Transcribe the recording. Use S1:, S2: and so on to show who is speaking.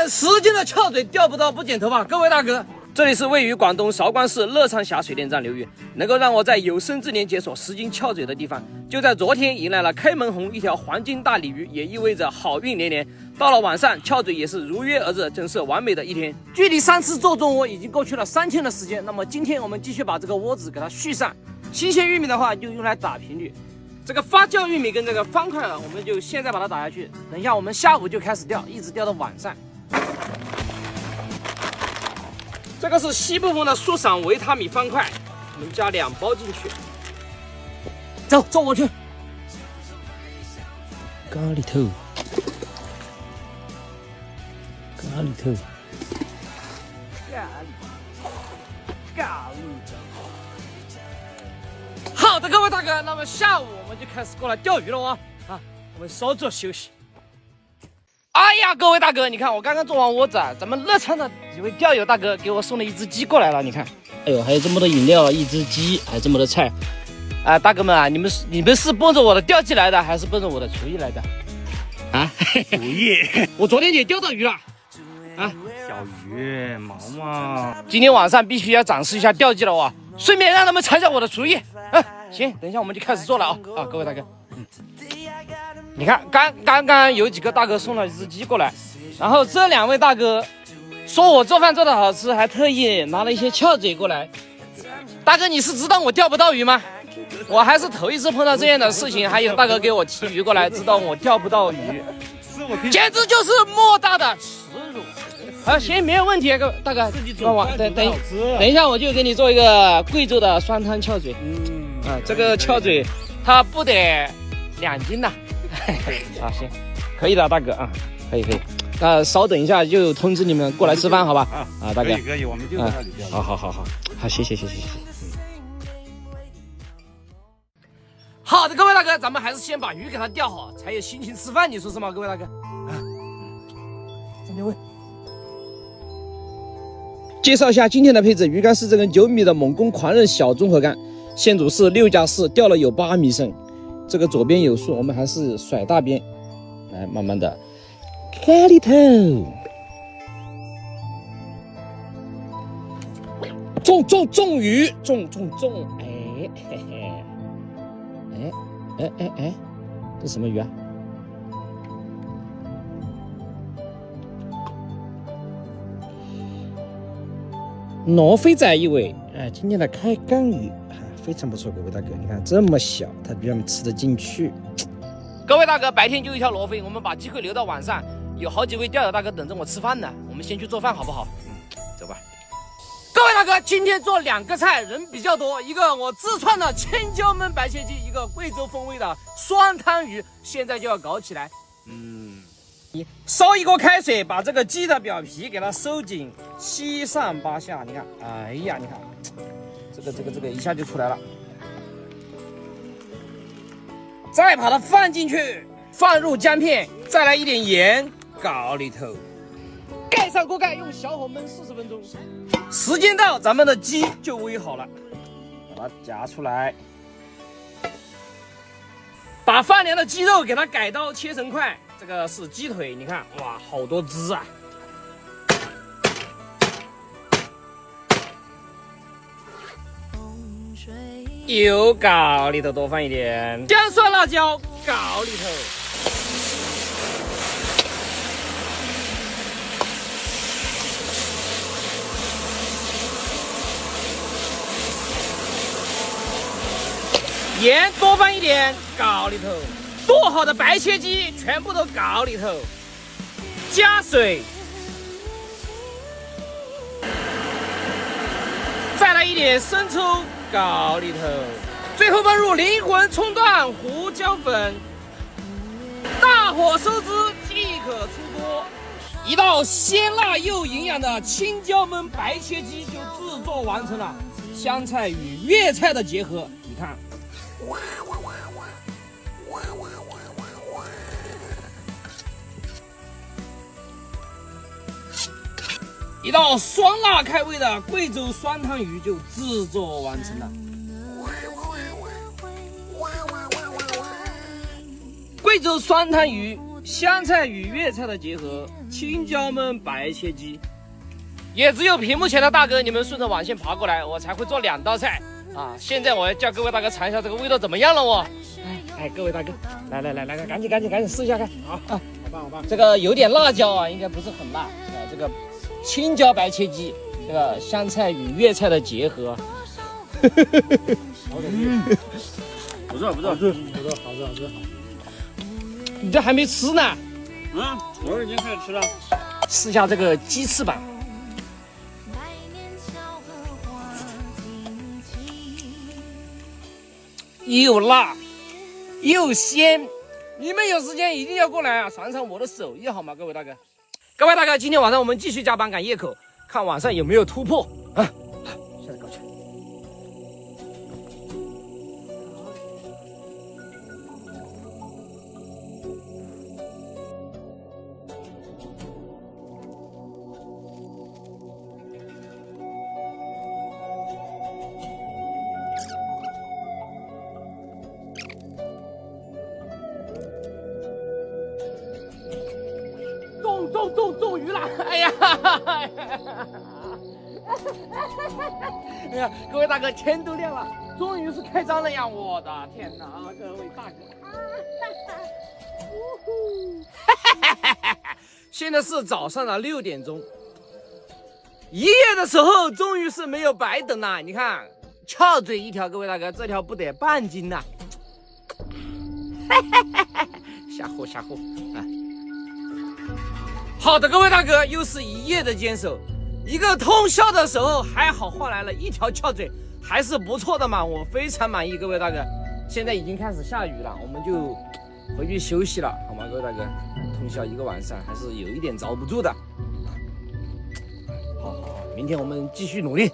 S1: 10斤的翘嘴钓不到不剪头发，各位大哥。这里是位于广东韶关市乐昌峡水电站流域，能够让我在有生之年解锁10斤翘嘴的地方。就在昨天迎来了开门红，一条黄金大鲤鱼，也意味着好运连连。到了晚上，翘嘴也是如约而至，真是完美的一天。距离3次做中窝已经过去了3天的时间，那么今天我们继续把这个窝子给它续上。新鲜玉米的话就用来打频率，这个发酵玉米跟这个方块我们就现在把它打下去，等一下我们下午就开始钓，一直钓到晚上。这个是西部风的速闪维他米方块，我们加2包进去。走，坐过去。咖喱头，咖喱头，咖喱。好的，各位大哥，那么下午我们就开始过来钓鱼了哦。我们稍作休息。哎呀，各位大哥，你看我刚刚做完窝子，咱们乐昌的几位钓友大哥给我送了一只鸡过来了，你看，哎呦，还有这么多饮料，一只鸡，还有这么多菜，大哥们啊，你们是奔着我的钓技来的，还是奔着我的厨艺来的？厨艺，我昨天也钓到鱼了，
S2: 小鱼毛毛，
S1: 今天晚上必须要展示一下钓技了哇，顺便让他们尝尝我的厨艺。行，等一下我们就开始做了啊，各位大哥。你看，刚刚有几个大哥送了一只鸡过来，然后这2位大哥说我做饭做的好吃，还特意拿了一些翘嘴过来。大哥，你是知道我钓不到鱼吗？我还是头一次碰到这样的事情，还有大哥给我提鱼过来，知道我钓不到鱼，简直就是莫大的耻辱。好，行，没有问题，各位大哥，等一下我就给你做一个贵州的酸汤翘嘴。这个翘嘴它不得2斤呐。行，可以的，大哥啊，可以。那稍等一下就通知你们过来吃饭，好吧？大哥，
S2: 可以，我们就在这里钓。
S1: 好，谢谢。好的，各位大哥，咱们还是先把鱼给它钓好，才有心情吃饭，你说是吗？各位大哥3位。介绍一下今天的配置，鱼竿是这根9米的猛攻狂刃小综合竿，线组是6+4，钓了有8米深。这个左边有数，我们还是甩大边，来慢慢的，咖喱头，中鱼，中，哎，这什么鱼啊？罗非仔一尾，今天的开缸鱼。非常不错，各位大哥，你看这么小，它比我们吃得进去。各位大哥，白天就一条罗非，我们把机会留到晚上，有好几位钓友大哥等着我吃饭呢，我们先去做饭好不好？走吧。各位大哥，今天做2个菜，人比较多，一个我自创的千椒焖白切鸡，一个贵州风味的酸汤鱼，现在就要搞起来。烧一锅开水，把这个鸡的表皮给它收紧，7上8下，你看，哎呀，你看。这个一下就出来了，再把它放进去，放入姜片，再来一点盐，搞里头，盖上锅盖，用小火焖40分钟。时间到，咱们的鸡就煨好了，把它夹出来，把放凉的鸡肉给它改刀切成块，这个是鸡腿，你看，哇，好多汁啊！油搞里头多放一点，姜蒜辣椒搞里头，盐多放一点，搞里头，剁好的白切鸡全部都搞里头，加水，再来一点生抽。搞里头，最后放入灵魂葱段、胡椒粉，大火收汁即可出锅。一道鲜辣又营养的青椒焖白切鸡就制作完成了，湘菜与粤菜的结合，你看，一道酸辣开胃的贵州酸汤鱼就制作完成了。贵州酸汤鱼香菜与粤菜的结合，青椒焖白切鸡。也只有屏幕前的大哥，你们顺着网线爬过来，我才会做2道菜啊！现在我要叫各位大哥尝一下这个味道怎么样了哦。哎，各位大哥，来，赶紧试一下看。好棒！这个有点辣椒啊，应该不是很辣啊。这个青椒白切鸡，这个香菜与粤菜的结合。
S2: 不错，
S3: 好吃。
S1: 你这还没吃呢？
S2: 我已经开始吃了。
S1: 试一下这个鸡翅膀。又辣又鲜，你们有时间一定要过来啊，尝尝我的手艺好吗？各位大哥，今天晚上我们继续加班赶夜口，看晚上有没有突破啊！现在搞起来。中鱼了！哎呀，各位大哥，天都亮了，终于是开张了呀！我的天哪，各位大哥，现在是早上的6点钟，一夜的时候终于是没有白等了。你看，翘嘴一条，各位大哥，这条不得半斤呐！吓唬啊！好的，各位大哥，又是一夜的坚守，一个通宵的时候还好换来了一条翘嘴，还是不错的嘛，我非常满意。各位大哥，现在已经开始下雨了，我们就回去休息了，好吗？各位大哥，通宵一个晚上还是有一点遭不住的。好，明天我们继续努力。